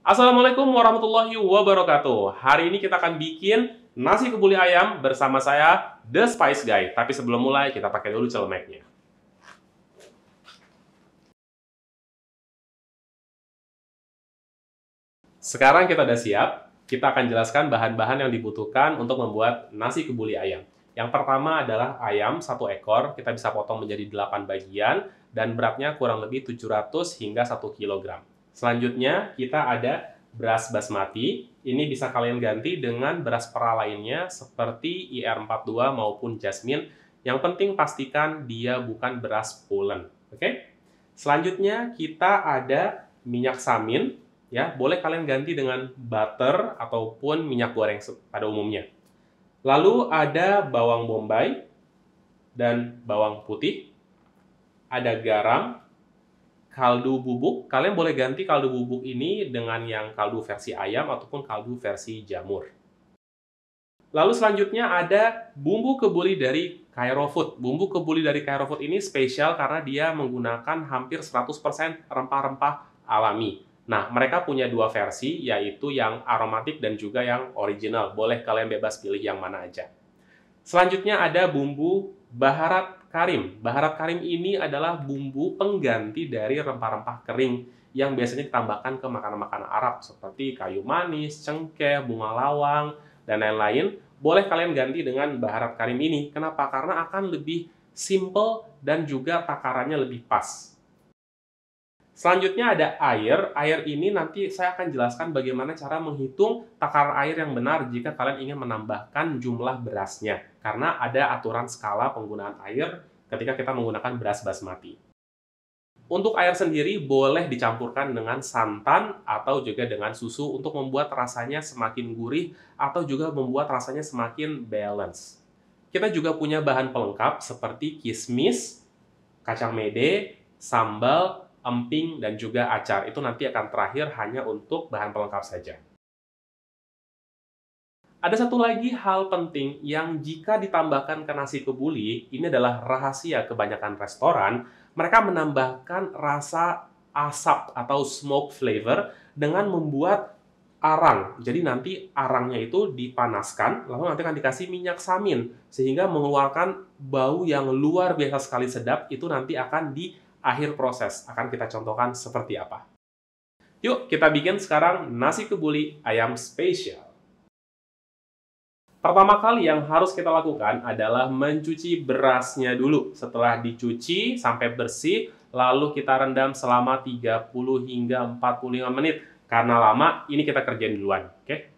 Assalamualaikum warahmatullahi wabarakatuh. Hari ini kita akan bikin nasi kebuli ayam bersama saya, The Spice Guy. Tapi sebelum mulai, kita pakai dulu celemeknya. Sekarang kita udah siap. Kita akan jelaskan bahan-bahan yang dibutuhkan untuk membuat nasi kebuli ayam. Yang pertama adalah ayam 1 ekor. Kita bisa potong menjadi 8 bagian dan beratnya kurang lebih 700 hingga 1 kg. Selanjutnya, kita ada beras basmati. Ini bisa kalian ganti dengan beras pera lainnya seperti IR42 maupun Jasmine. Yang penting pastikan dia bukan beras pulen. Oke? Selanjutnya, kita ada minyak samin. Ya, boleh kalian ganti dengan butter ataupun minyak goreng pada umumnya. Lalu ada bawang bombay dan bawang putih. Ada garam, kaldu bubuk. Kalian boleh ganti kaldu bubuk ini dengan yang kaldu versi ayam ataupun kaldu versi jamur. Lalu selanjutnya ada bumbu kebuli dari Cairo Food. Bumbu kebuli dari Cairo Food ini spesial karena dia menggunakan hampir 100% rempah-rempah alami. Nah, mereka punya 2 versi, yaitu yang aromatik dan juga yang original. Boleh kalian bebas pilih yang mana aja. Selanjutnya ada bumbu baharat karim. Baharat karim ini adalah bumbu pengganti dari rempah-rempah kering yang biasanya ditambahkan ke makanan-makanan Arab seperti kayu manis, cengkeh, bunga lawang, dan lain-lain. Boleh kalian ganti dengan baharat karim ini. Kenapa? Karena akan lebih simple dan juga takarannya lebih pas. Selanjutnya ada air. Air ini nanti saya akan jelaskan bagaimana cara menghitung takaran air yang benar jika kalian ingin menambahkan jumlah berasnya. Karena ada aturan skala penggunaan air ketika kita menggunakan beras basmati. Untuk air sendiri boleh dicampurkan dengan santan atau juga dengan susu untuk membuat rasanya semakin gurih atau juga membuat rasanya semakin balance. Kita juga punya bahan pelengkap seperti kismis, kacang mede, sambal, emping, dan juga acar. Itu nanti akan terakhir hanya untuk bahan pelengkap saja. Ada satu lagi hal penting yang jika ditambahkan ke nasi kebuli, ini adalah rahasia kebanyakan restoran, mereka menambahkan rasa asap atau smoke flavor dengan membuat arang. Jadi nanti arangnya itu dipanaskan, lalu nanti akan dikasih minyak samin, sehingga mengeluarkan bau yang luar biasa sekali sedap, itu nanti akan di akhir proses. Akan kita contohkan seperti apa. Yuk, kita bikin sekarang nasi kebuli ayam spesial. Pertama kali yang harus kita lakukan adalah mencuci berasnya dulu. Setelah dicuci sampai bersih, lalu kita rendam selama 30 hingga 45 menit. Karena lama, ini kita kerjain duluan. Oke?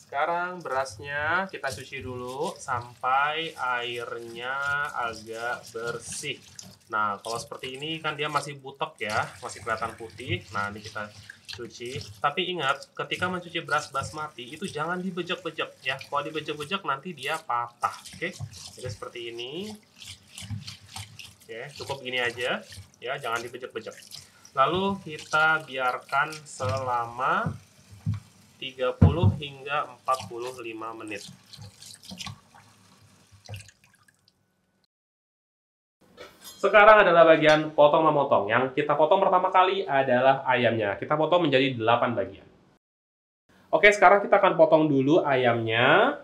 Sekarang berasnya kita cuci dulu sampai airnya agak bersih. Nah, kalau seperti ini kan dia masih butek ya, masih kelihatan putih. Nah, ini kita cuci. Tapi ingat, ketika mencuci beras basmati itu jangan dibejek-bejek ya. Kalau dibejek-bejek nanti dia patah. Oke? Jadi seperti ini. Oke, cukup gini aja ya, jangan dibejek-bejek. Lalu kita biarkan selama 30 hingga 45 menit. Sekarang adalah bagian potong-memotong. Yang kita potong pertama kali adalah ayamnya. Kita potong menjadi 8 bagian. Oke, sekarang kita akan potong dulu ayamnya.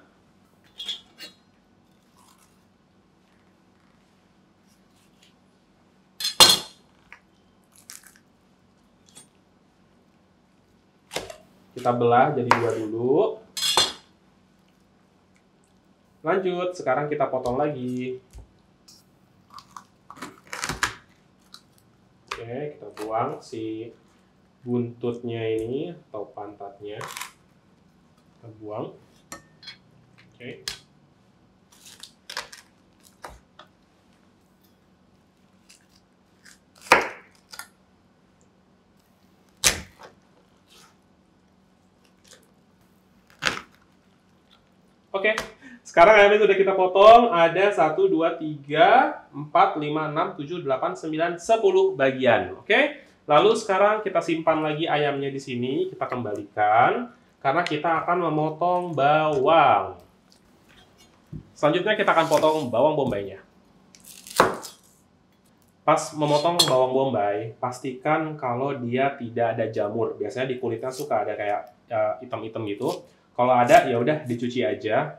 Kita belah jadi 2 dulu. Lanjut, sekarang kita potong lagi. Oke, kita buang si buntutnya ini atau pantatnya. Kita buang. Oke. Oke, sekarang ayamnya sudah kita potong. Ada 1, 2, 3, 4, 5, 6, 7, 8, 9, 10 bagian. Oke, lalu sekarang kita simpan lagi ayamnya di sini. Kita kembalikan, karena kita akan memotong bawang. Selanjutnya kita akan potong bawang bombaynya. Pas memotong bawang bombay, pastikan kalau dia tidak ada jamur. Biasanya di kulitnya suka ada kayak hitam-hitam gitu. Kalau ada, ya udah dicuci aja,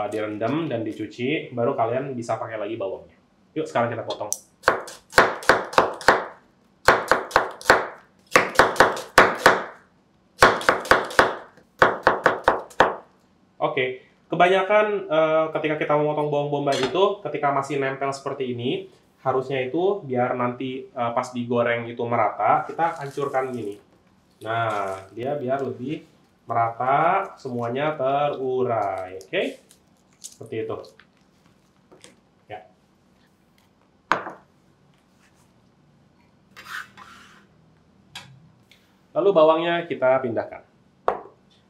direndam dan dicuci, baru kalian bisa pakai lagi bawangnya. Yuk, sekarang kita potong. Oke, kebanyakan ketika kita memotong bawang bombay itu, ketika masih nempel seperti ini, harusnya itu biar nanti pas digoreng itu merata, kita hancurkan gini. Nah, dia biar lebih merata, semuanya terurai. Oke? Seperti itu. Ya. Lalu bawangnya kita pindahkan.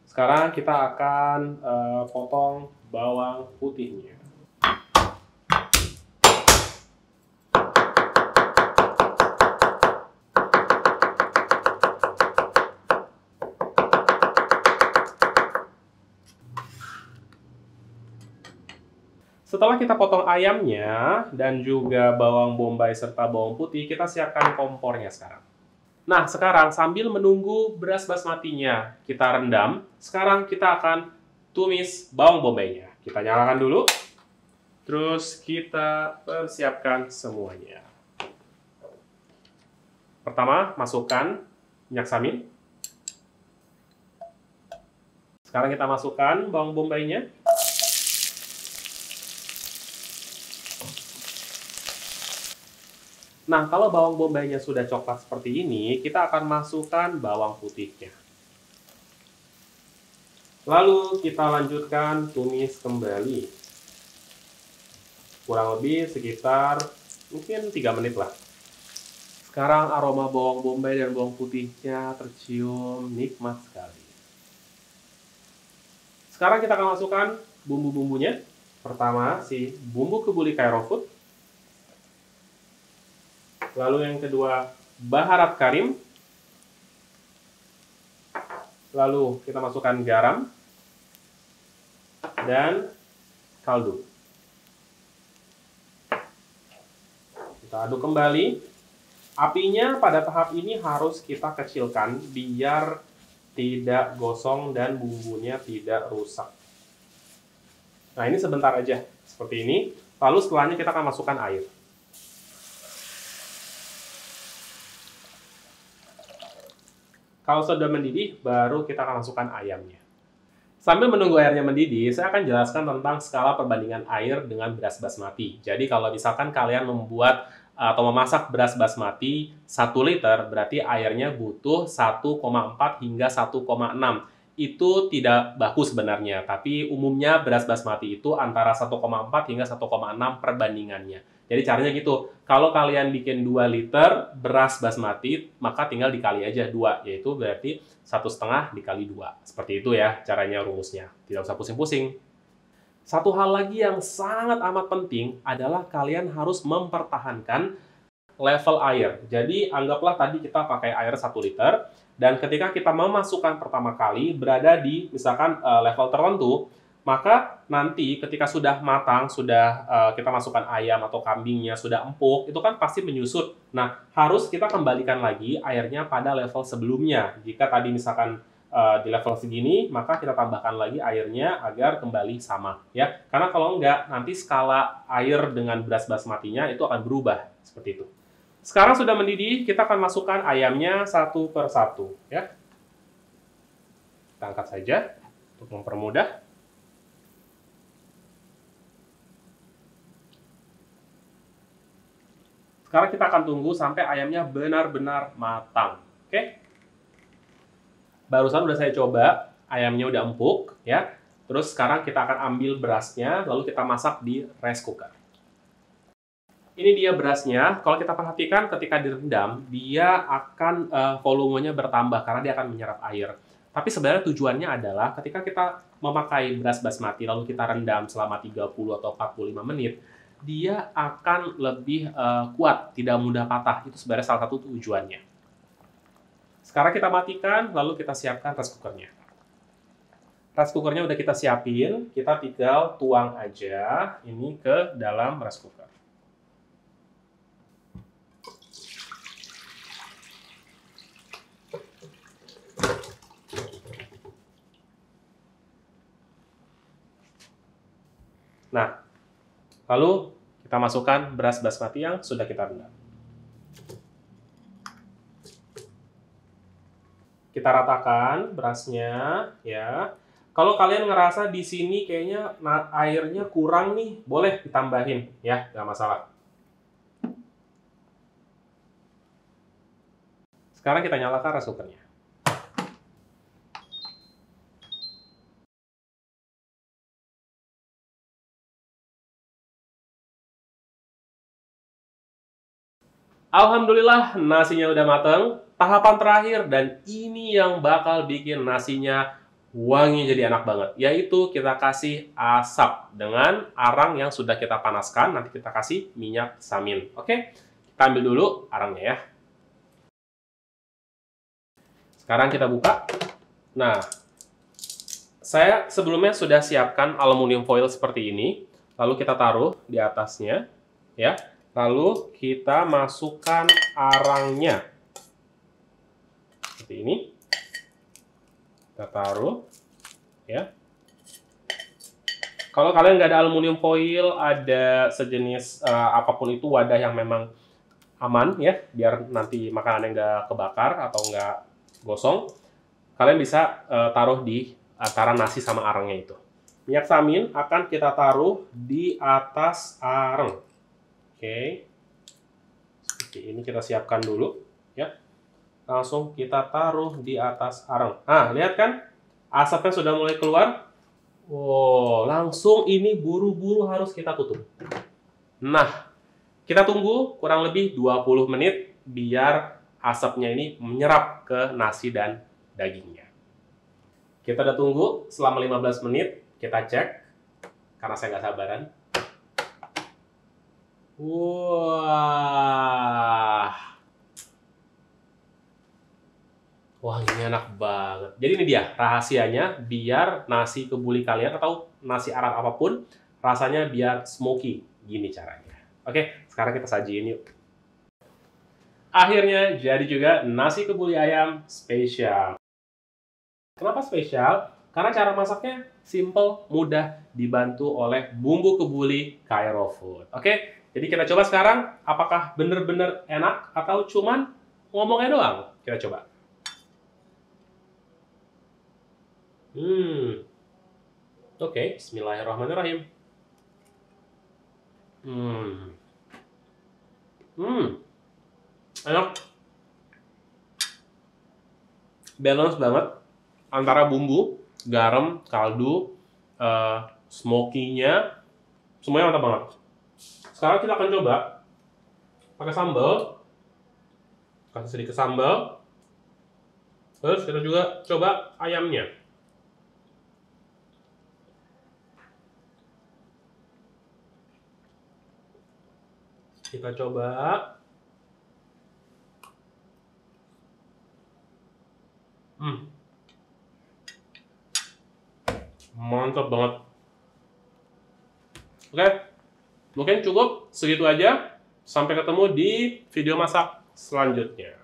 Sekarang kita akan potong bawang putihnya. Setelah kita potong ayamnya dan juga bawang bombay serta bawang putih, kita siapkan kompornya sekarang. Nah, sekarang sambil menunggu beras basmatinya kita rendam, sekarang kita akan tumis bawang bombaynya. Kita nyalakan dulu, terus kita persiapkan semuanya. Pertama, masukkan minyak samin. Sekarang kita masukkan bawang bombaynya. Nah, kalau bawang bombaynya sudah coklat seperti ini, kita akan masukkan bawang putihnya. Lalu kita lanjutkan tumis kembali. Kurang lebih sekitar mungkin 3 menit lah. Sekarang aroma bawang bombay dan bawang putihnya tercium nikmat sekali. Sekarang kita akan masukkan bumbu-bumbunya. Pertama, si bumbu kebuli Cairo Food. Lalu yang kedua, baharat karim. Lalu kita masukkan garam dan kaldu. Kita aduk kembali. Apinya pada tahap ini harus kita kecilkan biar tidak gosong dan bumbunya tidak rusak. Nah, ini sebentar aja seperti ini. Lalu setelahnya kita akan masukkan air. Kalau sudah mendidih, baru kita akan masukkan ayamnya. Sambil menunggu airnya mendidih, saya akan jelaskan tentang skala perbandingan air dengan beras basmati. Jadi kalau misalkan kalian membuat atau memasak beras basmati 1 liter, berarti airnya butuh 1,4 hingga 1,6. Itu tidak baku sebenarnya, tapi umumnya beras basmati itu antara 1,4 hingga 1,6 perbandingannya. Jadi caranya gitu, kalau kalian bikin 2 liter beras basmati, maka tinggal dikali aja 2, yaitu berarti 1,5 dikali 2. Seperti itu ya caranya rumusnya, tidak usah pusing-pusing. Satu hal lagi yang sangat amat penting adalah kalian harus mempertahankan level air. Jadi anggaplah tadi kita pakai air 1 liter, dan ketika kita memasukkan pertama kali berada di misalkan level tertentu, maka nanti ketika sudah matang, sudah kita masukkan ayam atau kambingnya, sudah empuk, itu kan pasti menyusut. Nah, harus kita kembalikan lagi airnya pada level sebelumnya. Jika tadi misalkan di level segini, maka kita tambahkan lagi airnya agar kembali sama. Ya, karena kalau enggak, nanti skala air dengan beras basmatinya itu akan berubah. Seperti itu. Sekarang sudah mendidih, kita akan masukkan ayamnya satu per satu. Ya. Kita angkat saja untuk mempermudah. Sekarang kita akan tunggu sampai ayamnya benar-benar matang. Oke? Barusan udah saya coba, ayamnya udah empuk, ya. Terus sekarang kita akan ambil berasnya, lalu kita masak di rice cooker. Ini dia berasnya. Kalau kita perhatikan ketika direndam, dia akan volumenya bertambah karena dia akan menyerap air. Tapi sebenarnya tujuannya adalah ketika kita memakai beras basmati, lalu kita rendam selama 30 atau 45 menit, dia akan lebih kuat, tidak mudah patah. Itu sebenarnya salah satu tujuannya. Sekarang kita matikan, lalu kita siapkan rice cookernya. Rice cookernya udah kita siapin, kita tinggal tuang aja ini ke dalam rice cooker. Nah, lalu kita masukkan beras basmati yang sudah kita rendam. Kita ratakan berasnya, ya. Kalau kalian ngerasa di sini kayaknya airnya kurang nih, boleh ditambahin, ya, nggak masalah. Sekarang kita nyalakan rice cookernya. Alhamdulillah nasinya udah mateng. Tahapan terakhir dan ini yang bakal bikin nasinya wangi jadi enak banget, yaitu kita kasih asap dengan arang yang sudah kita panaskan. Nanti kita kasih minyak samin. Oke, kita ambil dulu arangnya ya. Sekarang kita buka. Nah, saya sebelumnya sudah siapkan aluminium foil seperti ini. Lalu kita taruh di atasnya, ya. Lalu kita masukkan arangnya. Seperti ini. Kita taruh, ya. Kalau kalian nggak ada aluminium foil, ada sejenis apapun itu wadah yang memang aman, ya, biar nanti makanannya nggak kebakar atau nggak gosong, kalian bisa taruh di antara nasi sama arangnya itu. Minyak samin akan kita taruh di atas arang. Oke, seperti ini kita siapkan dulu, ya. Langsung kita taruh di atas arang. Nah, lihat kan? Asapnya sudah mulai keluar. Wow, langsung ini buru-buru harus kita tutup. Nah, kita tunggu kurang lebih 20 menit biar asapnya ini menyerap ke nasi dan dagingnya. Kita udah tunggu selama 15 menit, kita cek. Karena saya nggak sabaran. Wah, wanginya enak banget. Jadi ini dia rahasianya biar nasi kebuli kalian atau nasi arang apapun rasanya biar smoky. Gini caranya. Oke, sekarang kita sajiin yuk. Akhirnya jadi juga nasi kebuli ayam spesial. Kenapa spesial? Karena cara masaknya simple, mudah, dibantu oleh bumbu kebuli Cairo Food. Oke, jadi kita coba sekarang apakah bener-bener enak atau cuman ngomongnya doang. Kita coba. Oke, bismillahirrahmanirrahim. Enak. Balance banget antara bumbu, garam, kaldu, smoky-nya, semuanya mantap banget. Sekarang kita akan coba pakai sambal. Kasih sedikit sambal. Terus kita juga coba ayamnya. Kita coba. Mantap banget. Oke, mungkin cukup segitu aja. Sampai ketemu di video masak selanjutnya.